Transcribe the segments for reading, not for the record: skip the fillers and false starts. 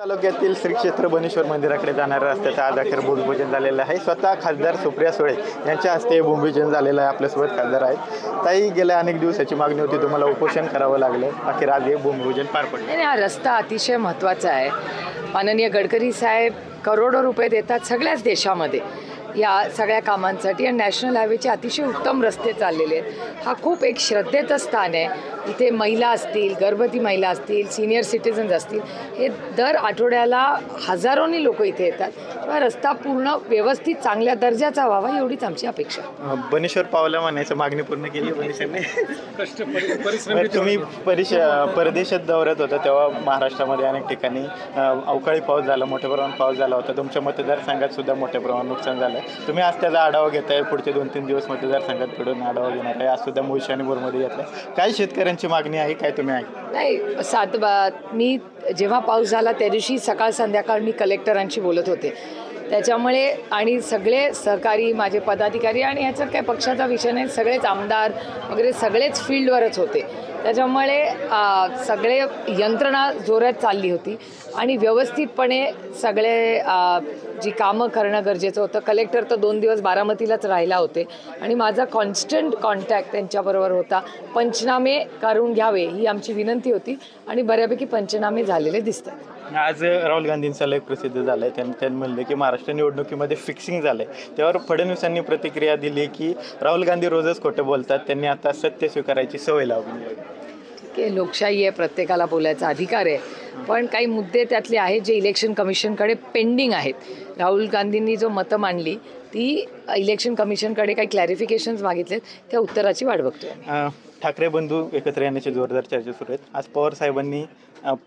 तालुक्यातील श्री क्षेत्र बनेश्वर मंदिराकडे जाणाऱ्या रस्त्याचा आज अखेर भूमिपूजन झालेलं आहे। स्वतः खासदार सुप्रिया सुळे यांच्या हस्ते भूमिपूजन झालेलं आहे। आपल्यासोबत खासदार आहेत। ताई, गेल्या अनेक दिवसाची मागणी होती, तुम्हाला उपोषण करावं लागलं, अखेर आज हे भूमिपूजन पार पडलं। हा रस्ता अतिशय महत्त्वाचा आहे। माननीय गडकरी साहेब करोडो रुपये देतात सगळ्याच देशामध्ये या सगळ्या कामांसाठी आणि नॅशनल हायवेचे अतिशय उत्तम रस्ते चाललेले आहेत। हा खूप एक श्रद्धेचं स्थान आहे। इथे महिला असतील, गर्भवती महिला असतील, सिनियर सिटीजन्स असतील, हे दर आठवड्याला हजारोनी लोक इथे येतात। तेव्हा रस्ता पूर्ण व्यवस्थित चांगल्या दर्जाचा व्हावा एवढीच आमची अपेक्षा। बनेश्वर पावला म्हणायचं मागणी पूर्ण केली बनेश्वरने। तुम्ही परदेशात दौऱ्यात होता तेव्हा महाराष्ट्रामध्ये अनेक ठिकाणी अवकाळी पाऊस झाला, मोठ्या प्रमाणात पाऊस झाला होता। तुमच्या मतदारसंघात सुद्धा मोठ्या प्रमाणात नुकसान झालं। तुम्ही आज त्याचा आढावा घेताय, पुढचे 2-3 दिवस मतदारसंघात कडून आढावा घेणार आहे। आज सुद्धा मुळशी आणि बोरमध्ये घेतला। काय शेतकऱ्यांची मागणी आहे, काय तुम्ही नाही मी जेव्हा पाऊस झाला त्या दिवशी सकाळ संध्याकाळ मी कलेक्टरांशी बोलत होते। त्याच्यामुळे आणि सगळे सहकारी माझे पदाधिकारी आणि ह्याचं काय पक्षाचा विषय नाही, सगळेच आमदार वगैरे सगळेच फील्डवरच होते। त्याच्यामुळे सगळे यंत्रणा जोरात चालली होती आणि व्यवस्थितपणे सगळे जी कामं करणं गरजेचं होतं। कलेक्टर तर 2 दिवस बारामतीलाच राहिला होते आणि माझा कॉन्स्टंट कॉन्टॅक्ट त्यांच्याबरोबर होता। पंचनामे करून घ्यावे ही आमची विनंती होती आणि बऱ्यापैकी पंचनामे झालेले दिसतात। आज राहुल गांधींचा लेख प्रसिद्ध झाला आहे। त्यांनी म्हणले की महाराष्ट्र निवडणुकीमध्ये फिक्सिंग झालं आहे। त्यावर फडणवीसांनी प्रतिक्रिया दिली की राहुल गांधी रोजच खोटं बोलतात, त्यांनी आता सत्य स्वीकारायची सवय लावली। की लोकशाही आहे, प्रत्येकाला बोलायचा अधिकार आहे, पण काही मुद्दे त्यातले आहेत जे इलेक्शन कमिशनकडे पेंडिंग आहेत। राहुल गांधींनी जो मतं मांडली ती इलेक्शन कमिशनकडे काही क्लॅरिफिकेशन्स मागितलेत, त्या उत्तराची वाट बघतोय। ठाकरे बंधू एकत्र येण्याची जोरदार चर्चा सुरू आहेत। आज पवार साहेबांनी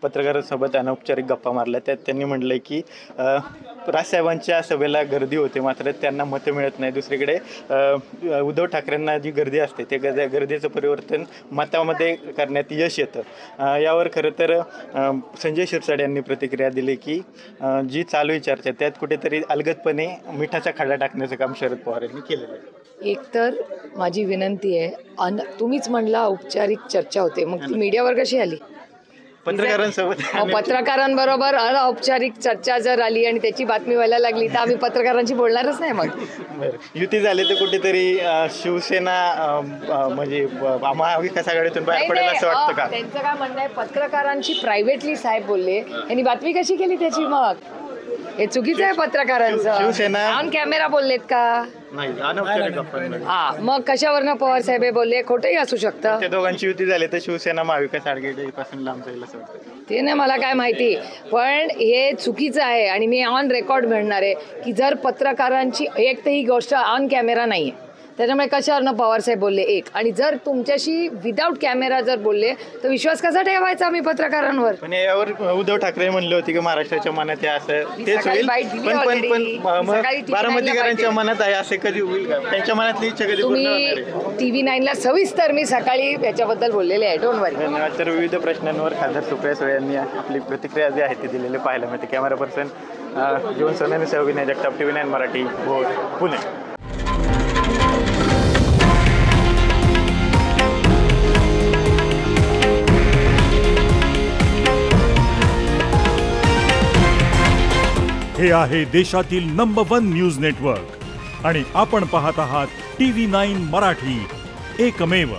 पत्रकारांसोबत अनौपचारिक गप्पा मारल्या। त्यात त्यांनी म्हटलं की राजसाहेबांच्या सभेला गर्दी होते, मात्र त्यांना मतं मिळत नाही। दुसरीकडे उद्धव ठाकरेंना जी गर्दी असते ते गर्दीचं परिवर्तन मतामध्ये करण्यात यश येतं। यावर खरं तर संजय शिरसाट यांनी प्रतिक्रिया दिली की जी चालू आहे चर्चा त्यात कुठेतरी अलगदपणे मिठाचा खडा टाकण्याचं काम शरद पवार यांनी केलेलं आहे। एकतर माझी विनंती आहे, तुम्हीच म्हणला औपचारिक चर्चा होते, मग ती मीडियावर कशी आली? पत्रकारांसोबत पत्रकारांबरोबर अनौपचारिक चर्चा जर आली आणि त्याची बातमी व्हायला लागली तर आम्ही पत्रकारांशी बोलणारच नाही। मग युती झाली तर कुठेतरी शिवसेना म्हणजे महाविकास आघाडीतून बाहेर पडेल असं वाटतं का? त्यांचं काय म्हणणं आहे, पत्रकारांशी प्रायव्हेटली साहेब बोलले, यांनी बातमी कशी केली त्याची? मग हे चुकीचं आहे पत्रकारांचं। शिवसेना ऑन कॅमेरा बोललेत का? हा, मग कशावरनं पवार साहेब बोलले? खोटंही असू शकतं। त्या दोघांची युती झाली तर शिवसेना महाविकास आघाडीपासून लांब जाईल असं वाटतं? ते नाही मला काय माहिती, पण हे चुकीचं आहे आणि मी ऑन रेकॉर्ड म्हणणार आहे की जर पत्रकारांची एक तर ही गोष्ट ऑन कॅमेरा नाही आहे, त्याच्यामुळे कशावरनं पवारसाहेब बोलले एक, आणि जर तुमच्याशी विदाऊट कॅमेरा जर बोलले तर विश्वास कसा ठेवायचा आम्ही पत्रकारांवर? पण यावर उद्धव ठाकरे म्हणले होते की महाराष्ट्राच्या मनात आहे असं तेच होईल, पण बारामतीकरांच्या मनात आहे असे कधी होईल का? त्यांच्या मनातली इच्छा कधी पूर्ण होणार आहे? TV9 सविस्तर मी सकाळी याच्याबद्दल बोललेले आहे, डोंट वरी। धन्यवाद। तर विविध प्रश्नांवर खासदार सुप्रिया सुळे यांनी आपली प्रतिक्रिया जी आहे ती दिलेली पाहायला मिळते। कॅमेरा पर्सन जीवन सोनवणे सह विनय जगताप, TV9 मराठी, भोर, पुणे। हे आहे देशातील नंबर 1 न्यूज नेटवर्क आणि आपण पाहत आहात TV9 मराठी, एकमेव।